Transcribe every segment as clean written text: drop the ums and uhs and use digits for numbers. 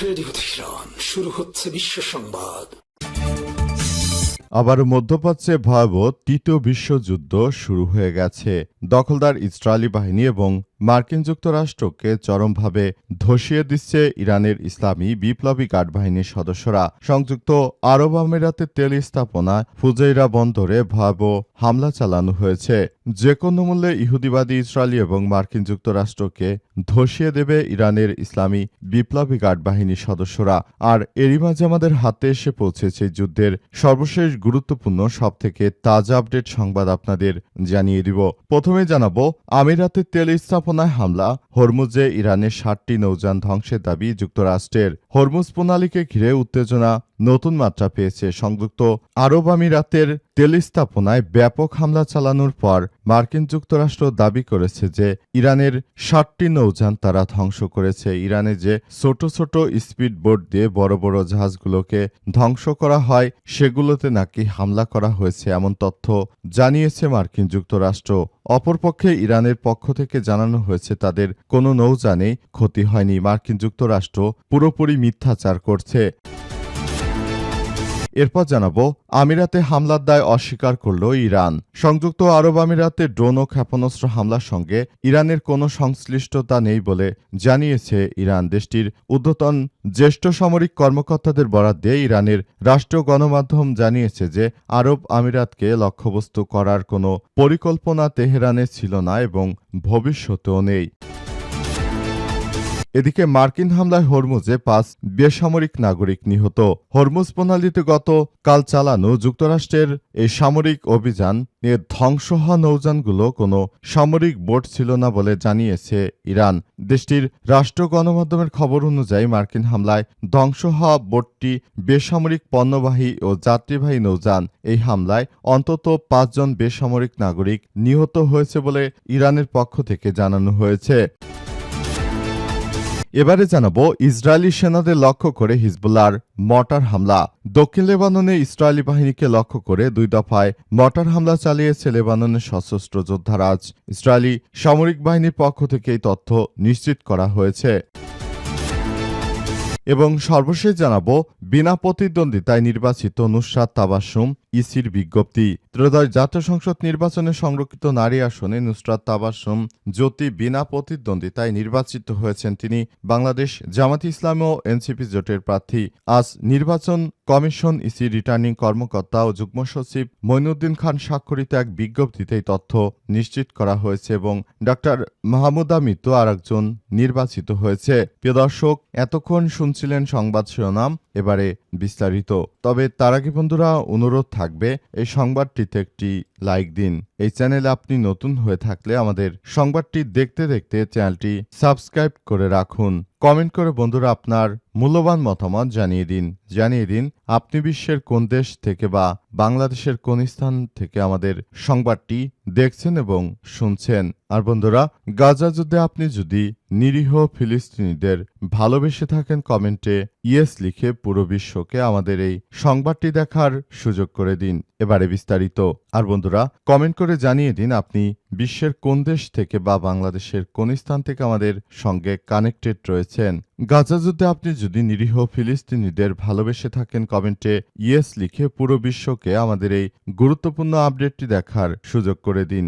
Radio Tehran, শুরু হচ্ছে বিশ্ব সংবাদ। আবার মধ্যপ্রাচ্যে ভয়াবহ তৃতীয় বিশ্বযুদ্ধ শুরু হয়ে গেছে। দখলদার ইসরায়েলি বাহিনী এবং মার্কিন যুক্তরাষ্ট্রকে চরমভাবে ধসিয়ে দিচ্ছে ইরানের ইসলামী বিপ্লবী গার্ড বাহিনীর সদস্যরা। সংযুক্ত আরব আমিরাতের তেল স্থাপনা ফুজাইরা বন্দরে ভয়াবহ হামলা চালানো হয়েছে। যে কোনো মূল্যে ইহুদিবাদী ইসরায়েলি এবং মার্কিন যুক্তরাষ্ট্রকে ধসিয়ে দেবে ইরানের ইসলামী বিপ্লবী গার্ড বাহিনীর সদস্যরা। আর এরই মাঝে আমাদের হাতে এসে পৌঁছেছে যুদ্ধের সর্বশেষ গুরুত্বপূর্ণ সবথেকে তাজা আপডেট সংবাদ আপনাদের জানিয়ে দিব। প্রথমে জানাবো আমিরাতের তেল স্থাপনায় হামলা, হরমুজে ইরানের 60টি নৌযান ধ্বংসের দাবি যুক্তরাষ্ট্রের। হরমুজ প্রণালীকে ঘিরে উত্তেজনা নতুন মাত্রা পেয়েছে। সংযুক্ত আরব আমিরাতের তেল স্থাপনায় ব্যাপক হামলা চালানোর পর মার্কিন যুক্তরাষ্ট্র দাবি করেছে যে ইরানের 60টি নৌযান তারা ধ্বংস করেছে। ইরানে যে ছোট ছোট স্পিড বোট দিয়ে বড় বড় জাহাজগুলোকে ধ্বংস করা হয় সেগুলোতে নাকি হামলা করা হয়েছে, এমন তথ্য জানিয়েছে মার্কিন যুক্তরাষ্ট্র। অপরপক্ষে ইরানের পক্ষ থেকে জানানো হয়েছে তাদের কোনো নৌযানে ক্ষতি হয়নি। মার্কিন যুক্তরাষ্ট্র পুরোপুরি মিথ্যাচার করছে। এরপর জানাবো আমিরাতে হামলার দায় অস্বীকার করল ইরান। সংযুক্ত আরব আমিরাতে ড্রোন ও ক্ষেপণাস্ত্র হামলার সঙ্গে ইরানের কোনো সংশ্লিষ্টতা নেই বলে জানিয়েছে ইরান। দেশটির ঊর্ধ্বতন জ্যেষ্ঠ সামরিক কর্মকর্তাদের বরাত দিয়ে ইরানের রাষ্ট্রীয় গণমাধ্যম জানিয়েছে যে আরব আমিরাতকে লক্ষ্যবস্তু করার কোনো পরিকল্পনা তেহরানের ছিল না এবং ভবিষ্যতেও নেই। এদিকে মার্কিন হামলায় হরমুজে 5 বেসামরিক নাগরিক নিহত। হরমুজ প্রণালীতে গতকাল চালানো যুক্তরাষ্ট্রের এই সামরিক অভিযান নিয়ে ধ্বংস হওয়া নৌযানগুলো কোনো সামরিক বোট ছিল না বলে জানিয়েছে ইরান। দেশটির রাষ্ট্র গণমাধ্যমের খবর অনুযায়ী মার্কিন হামলায় ধ্বংস হওয়া বোটটি বেসামরিক পণ্যবাহী ও যাত্রীবাহী নৌযান। এই হামলায় অন্তত 5 জন বেসামরিক নাগরিক নিহত হয়েছে বলে ইরানের পক্ষ থেকে জানানো হয়েছে। এবারে জানাবো ইসরায়েলি সেনাদের লক্ষ্য করে হিজবুল্লাহর মর্টার হামলা। দক্ষিণ লেবাননে ইসরায়েলি বাহিনীকে লক্ষ্য করে 2 দফায় মর্টার হামলা চালিয়েছে লেবাননের সশস্ত্র যোদ্ধারা। ইসরায়েলি সামরিক বাহিনীর পক্ষ থেকে এই তথ্য নিশ্চিত করা হয়েছে। এবং সর্বশেষ জানাবো বিনা প্রতিদ্বন্দ্বিতায় নির্বাচিত নুসরাত তাবাসসুম ইসির বিজ্ঞপ্তি। ত্রয়োদশ জাতীয় সংসদ নির্বাচনে সংরক্ষিত নারী আসনে নুসরাত তাবাসসুম জ্যোতি বিনা প্রতিদ্বন্দ্বিতায় নির্বাচিত হয়েছেন। তিনি বাংলাদেশ জামায়াতে ইসলামী ও এনসিপি জোটের প্রার্থী। আজ নির্বাচন কমিশন ইসি রিটার্নিং কর্মকর্তা ও যুগ্ম সচিব মঈনুদ্দিন খান স্বাক্ষরিত এক বিজ্ঞপ্তিতে এই তথ্য নিশ্চিত করা হয়েছে এবং ডক্টর মাহমুদা মিতু আরেকজন নির্বাচিত হয়েছে। প্রিয় দর্শক, এতক্ষণ শুনছিলেন সংবাদ শিরোনাম, এবারে বিস্তারিত। তবে তার আগে বন্ধুরা অনুরোধ থাকবে এই সংবাদটিতে একটি লাইক দিন। এই চ্যানেলে আপনি নতুন হয়ে থাকলে আমাদের সংবাদটি দেখতে দেখতে চ্যানেলটি সাবস্ক্রাইব করে রাখুন। কমেন্ট করে বন্ধুরা আপনার মূল্যবান মতামত জানিয়ে দিন আপনি বিশ্বের কোন দেশ থেকে বা বাংলাদেশের কোন স্থান থেকে আমাদের সংবাদটি দেখছেন এবং শুনছেন। আর বন্ধুরা, গাজা যুদ্ধে আপনি যদি নিরীহ ফিলিস্তিনিদের ভালোবেসে থাকেন কমেন্টে ইয়েস লিখে পুরো বিশ্বকে আমাদের এই সংবাদটি দেখার সুযোগ করে দিন। এবারে বিস্তারিত। আর বন্ধুরা, কমেন্ট করে জানিয়ে দিন আপনি বিশ্বের কোন দেশ থেকে বা বাংলাদেশের কোন স্থান থেকে আমাদের সঙ্গে কানেক্টেড রয়েছেন। গাজা যুদ্ধে আপনি যদি নিরীহ ফিলিস্তিনিদের ভালোবেসে থাকেন কমেন্টে ইয়েস লিখে পুরো বিশ্বকে আমাদের এই গুরুত্বপূর্ণ আপডেটটি দেখার সুযোগ করে দিন।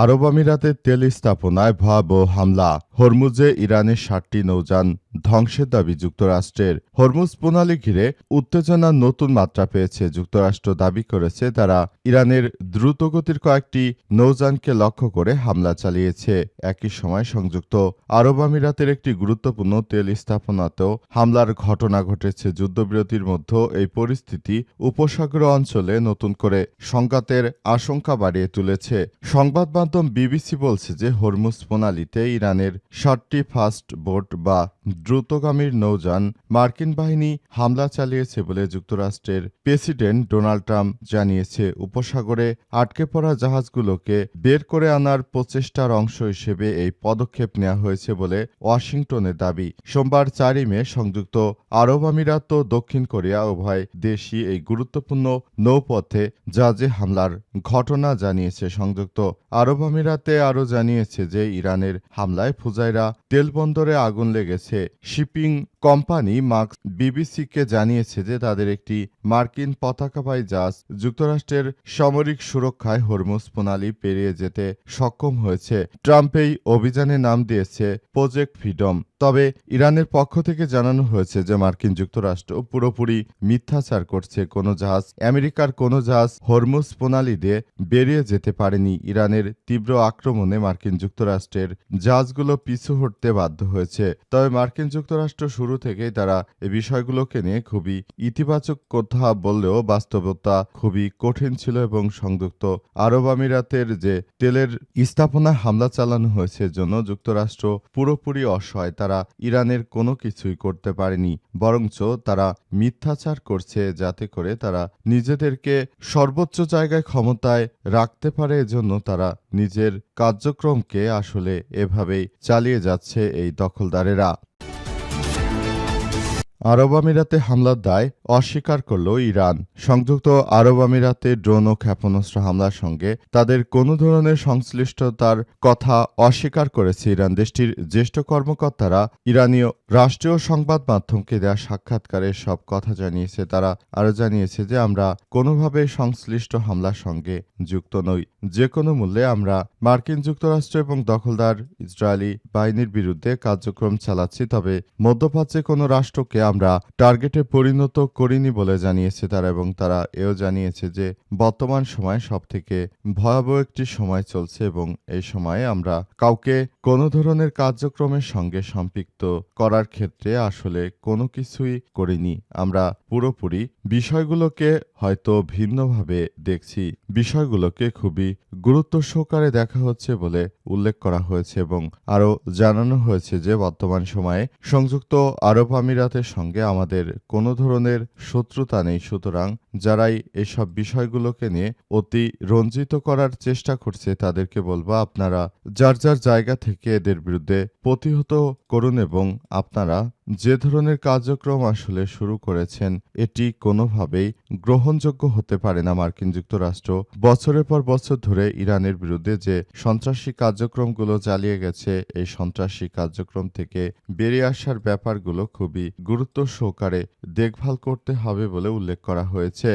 আরব আমিরাতের তেল স্থাপনায় ভয়াবহ হামলা, হরমুজে ইরানের 60টি নৌযান ধ্বংসের দাবি যুক্তরাষ্ট্রের। হরমুজ প্রণালী ঘিরে উত্তেজনার নতুন মাত্রা পেয়েছে। যুক্তরাষ্ট্র দাবি করেছে তারা ইরানের দ্রুতগতির কয়েকটি নৌযানকে লক্ষ্য করে হামলা চালিয়েছে। একই সময় সংযুক্ত আরব আমিরাতের একটি গুরুত্বপূর্ণ তেল স্থাপনাতেও হামলার ঘটনা ঘটেছে। যুদ্ধবিরতির মধ্যে এই পরিস্থিতি উপসাগরীয় অঞ্চলে নতুন করে সংঘাতের আশঙ্কা বাড়িয়ে তুলেছে। সংবাদ মাধ্যম বিবিসি বলছে যে হরমুজ প্রণালীতে ইরানের 60টি ফাস্ট বোট বা দ্রুতগামীর নৌযান মার্কিন বাহিনী হামলা চালিয়েছে বলে যুক্তরাষ্ট্রের প্রেসিডেন্ট ডোনাল্ড ট্রাম্প জানিয়েছে। উপসাগরে আটকে পড়া জাহাজগুলোকে বের করে আনার প্রচেষ্টার অংশ হিসেবে এই পদক্ষেপ নেওয়া হয়েছে বলে ওয়াশিংটনের দাবি। সোমবার 4 মে সংযুক্ত আরব আমিরাত ও দক্ষিণ কোরিয়া উভয় দেশই এই গুরুত্বপূর্ণ নৌপথে জাহাজে হামলার ঘটনা জানিয়েছে। সংযুক্ত আরব আমিরাতে আরও জানিয়েছে যে ইরানের হামলায় ফুজাইরা তেল বন্দরে আগুন লেগেছে হয়েছে। শিপিং কোম্পানি মার্কস বিবিসিকে জানিয়েছে যে তাদের একটি মার্কিন পতাকাবাহী জাহাজ যুক্তরাষ্ট্রের সামরিক সুরক্ষায় হরমুজ প্রণালী পেরিয়ে যেতে সক্ষম হয়েছে। ট্রাম্প এই অভিযানের নাম দিয়েছে প্রজেক্ট ফ্রিডম। তবে ইরানের পক্ষ থেকে জানানো হয়েছে যে মার্কিন যুক্তরাষ্ট্র পুরোপুরি মিথ্যাচার করছে। কোনো জাহাজ আমেরিকার কোনো জাহাজ হরমুজ প্রণালী দিয়ে বেরিয়ে যেতে পারেনি। ইরানের তীব্র আক্রমণে মার্কিন যুক্তরাষ্ট্রের জাহাজগুলো পিছু হটতে বাধ্য হয়েছে। তবে মার্কিন যুক্তরাষ্ট্র শুরু থেকেই তারা এই বিষয়গুলোকে নিয়ে খুবই ইতিবাচক কথা বললেও বাস্তবতা খুবই কঠিন ছিল এবং সংযুক্ত আরব আমিরাতের যে তেলের স্থাপনায় হামলা চালানো হয়েছে জন্য যুক্তরাষ্ট্র পুরোপুরি অসহায়। তারা ইরানের কোনো কিছুই করতে পারেনি, বরঞ্চ তারা মিথ্যাচার করছে যাতে করে তারা নিজেদেরকে সর্বোচ্চ জায়গায় ক্ষমতায় রাখতে পারে। এজন্য তারা নিজের কার্যক্রমকে আসলে এভাবেই চালিয়ে যাচ্ছে এই দখলদারেরা। আরব আমিরাতে হামলার দায় অস্বীকার করল ইরান। সংযুক্ত আরব আমিরাতে ড্রোন ও ক্ষেপণাস্ত্র হামলার সঙ্গে তাদের কোনো ধরনের সংশ্লিষ্টতার কথা অস্বীকার করেছে ইরান। দেশটির জ্যেষ্ঠ কর্মকর্তারা ইরানীয় রাষ্ট্রীয় সংবাদ মাধ্যমকে দেওয়া সাক্ষাৎকারে সব কথা জানিয়েছে। তারা আরও জানিয়েছে যে আমরা কোনোভাবে সংশ্লিষ্ট হামলার সঙ্গে যুক্ত নই। যে কোনো মূল্যে আমরা মার্কিন যুক্তরাষ্ট্র এবং দখলদার ইসরায়েলি বাহিনীর বিরুদ্ধে কার্যক্রম চালাচ্ছি। তবে মধ্যপ্রাচ্যে কোনো রাষ্ট্রকে আমরা টার্গেটে পরিণত করিনি বলে জানিয়েছে তারা। এবং তারা এও জানিয়েছে যে বর্তমান সময় সবথেকে ভয়াবহ একটি সময় চলছে এবং এই সময়ে আমরা কাউকে কোনো ধরনের কার্যক্রমের সঙ্গে সম্পৃক্ত করার ক্ষেত্রে আসলে কোনো কিছুই করিনি। আমরা পুরোপুরি বিষয়গুলোকে হয়তো ভিন্নভাবে দেখছি, বিষয়গুলোকে খুবই গুরুত্ব সহকারে দেখা হচ্ছে বলে উল্লেখ করা হয়েছে এবং আরও জানানো হয়েছে যে বর্তমান সময়ে সংযুক্ত আরব আমিরাতের সঙ্গে আমাদের কোনো ধরনের শত্রুতা নেই। সুতরাং যারাই এসব বিষয়গুলোকে নিয়ে অতি রঞ্জিত করার চেষ্টা করছে তাদেরকে বলবো আপনারা যার যার জায়গা থেকে এদের বিরুদ্ধে প্রতিহত করুন এবং আপনারা যে ধরনের কার্যক্রম আসলে শুরু করেছেন এটি কোনোভাবেই গ্রহণযোগ্য হতে পারে না। মার্কিন যুক্তরাষ্ট্র বছরের পর বছর ধরে ইরানের বিরুদ্ধে যে সন্ত্রাসী কার্যক্রমগুলো চালিয়ে গেছে এই সন্ত্রাসী কার্যক্রম থেকে বেরিয়ে আসার ব্যাপারগুলো খুবই গুরুত্ব সহকারে দেখভাল করতে হবে বলে উল্লেখ করা হয়েছে।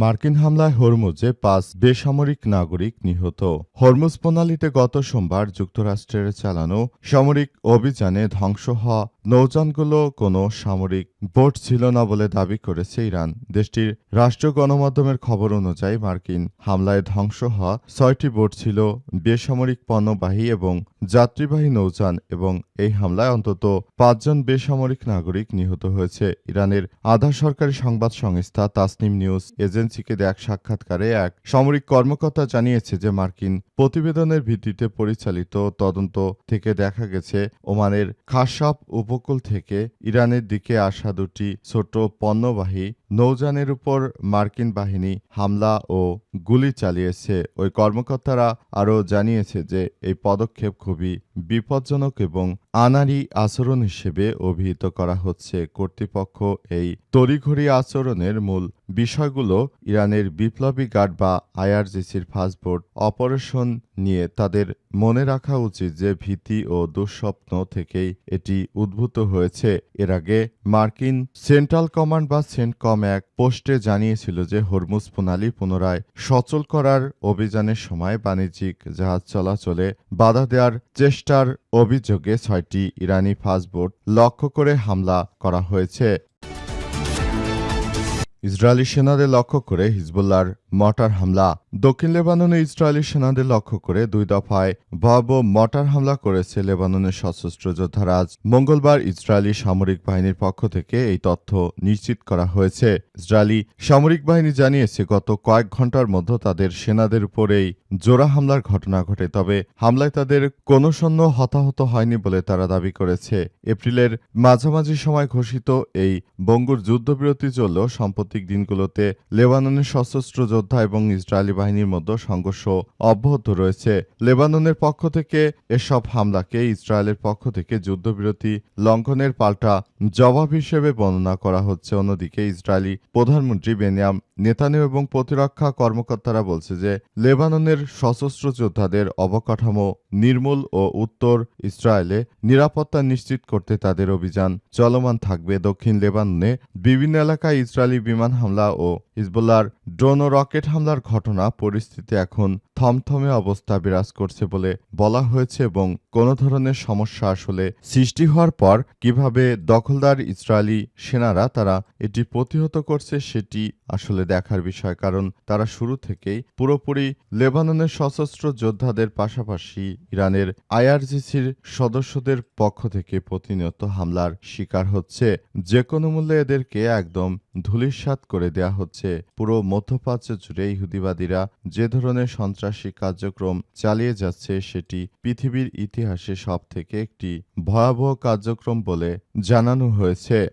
মার্কিন হামলায় হরমুজে ৫ বেসামরিক নাগরিক নিহত। হরমুজ প্রণালীতে গত সোমবার যুক্তরাষ্ট্রের চালানো সামরিক অভিযানে ধ্বংস হওয়া নৌযানগুলো কোনো সামরিক বোট ছিল না বলে দাবি করেছে ইরান। দেশটির রাষ্ট্রীয় গণমাধ্যমের খবর অনুযায়ী মার্কিন হামলায় ধ্বংস হওয়া ৬টি বোট ছিল বেসামরিক পণ্যবাহী এবং যাত্রীবাহী নৌযান এবং এই হামলায় অন্তত ৫ জন বেসামরিক নাগরিক নিহত হয়েছে। ইরানের আধা সরকারি সংবাদ সংস্থা তাসনিম নিউজ এজেন্সিকে দেয়া এক সাক্ষাৎকারে এক সামরিক কর্মকর্তা জানিয়েছে যে মার্কিন প্রতিবেদনের ভিত্তিতে পরিচালিত তদন্ত থেকে দেখা গেছে ওমানের খাসাব উপকূল থেকে ইরানের দিকে আসা দুটি ছোট পণ্যবাহী নৌযানের উপর মার্কিন বাহিনী হামলা ও গুলি চালিয়েছে। ওই কর্মকর্তারা আরও জানিয়েছে যে এই পদক্ষেপ খুবই বিপজ্জনক এবং আনাড়ি আচরণ হিসেবে অভিহিত করা হচ্ছে। কর্তৃপক্ষ এই তড়িঘড়ি আচরণের মূল বিষয়গুলো ইরানের বিপ্লবী গার্ড বা আইআরজিসির ফাস্টবোট অপারেশন নিয়ে তাদের মনে রাখা উচিত যে ভীতি ও দুঃস্বপ্ন থেকেই এটি উদ্ভূত হয়েছে। এর আগে মার্কিন সেন্ট্রাল কমান্ড বা সেন্টকম এক পোস্টে জানিয়েছিল যে হরমুজ প্রণালী পুনরায় সচল করার অভিযানের সময় বাণিজ্যিক জাহাজ চলাচলে বাধা দেওয়ার চেষ্টার অভিযোগে ৬টি ইরানি ফাস্টবোট লক্ষ্য করে হামলা করা হয়েছে। ইসরায়েলি সেনাদের লক্ষ্য করে হিজবুল্লাহর মর্টার হামলা। দক্ষিণ লেবাননে ইসরায়েলি সেনাদের লক্ষ্য করে ২ দফায় ভয়াবহ মর্টার হামলা করেছে লেবাননের সশস্ত্র যোদ্ধারা। আজ মঙ্গলবার ইসরায়েলি সামরিক বাহিনীর পক্ষ থেকে এই তথ্য নিশ্চিত করা হয়েছে। ইসরায়েলি সামরিক বাহিনী জানিয়েছে গত কয়েক ঘন্টার মধ্যে তাদের সেনাদের উপর এই জোড়া হামলার ঘটনা ঘটে। তবে হামলায় তাদের কোনো সৈন্য হতাহত হয়নি বলে তারা দাবি করেছে। এপ্রিলের মাঝামাঝি সময় ঘোষিত এই বঙ্গুর যুদ্ধবিরতি চললেও সাম্প্রতিক দিনগুলোতে লেবাননের সশস্ত্র যোদ্ধা এবং ইসরায়েলি বাহিনীর মধ্যে সংঘর্ষ অব্যাহত রয়েছে। লেবাননের পক্ষ থেকে এসব হামলাকে ইসরায়েলের পক্ষ থেকে যুদ্ধবিরতি লঙ্ঘনের পাল্টা জবাব হিসেবে বর্ণনা করা হচ্ছে। অন্যদিকে ইসরায়েলি প্রধানমন্ত্রী বেনিয়াম নেতানিয়াহু এবং প্রতিরক্ষা কর্মকর্তারা বলছে যে লেবাননের সশস্ত্র যোদ্ধাদের অবকাঠামো নির্মূল ও উত্তর ইসরায়েলে নিরাপত্তা নিশ্চিত করতে তাদের অভিযান চলমান থাকবে। দক্ষিণ লেবাননে বিভিন্ন এলাকায় ইসরায়েলি বিমান হামলা ও হিজবুল্লাহর ড্রোন ও রকেট হামলার ঘটনা পরিস্থিতি এখন থমথমে অবস্থা বিরাজ করছে বলে বলা হয়েছে এবং কোনো ধরনের সমস্যা আসলে সৃষ্টি হওয়ার পর কিভাবে দখলদার ইসরায়েলি সেনারা তারা এটি প্রতিহত করছে সেটি আসলে দেখার বিষয়, কারণ তারা শুরু থেকেই পুরোপুরি লেবাননের সশস্ত্র যোদ্ধাদের পাশাপাশি ইরানের আইআরজিসির সদস্যদের পক্ষ থেকে প্রতিনিয়ত হামলার শিকার হচ্ছে। যে কোনো মূল্যে এদেরকে একদম ধূলিসাৎ করে দেয়া হচ্ছে। পুরো মধ্যপ্রাচ্য জুড়ে ইহুদিবাদীরা যে ধরনের সন্ত্রাসী কার্যক্রম চালিয়ে যাচ্ছে সেটি পৃথিবীর ইতিহাসে সবথেকে একটি ভয়াবহ কার্যক্রম বলে জানানো হয়েছে।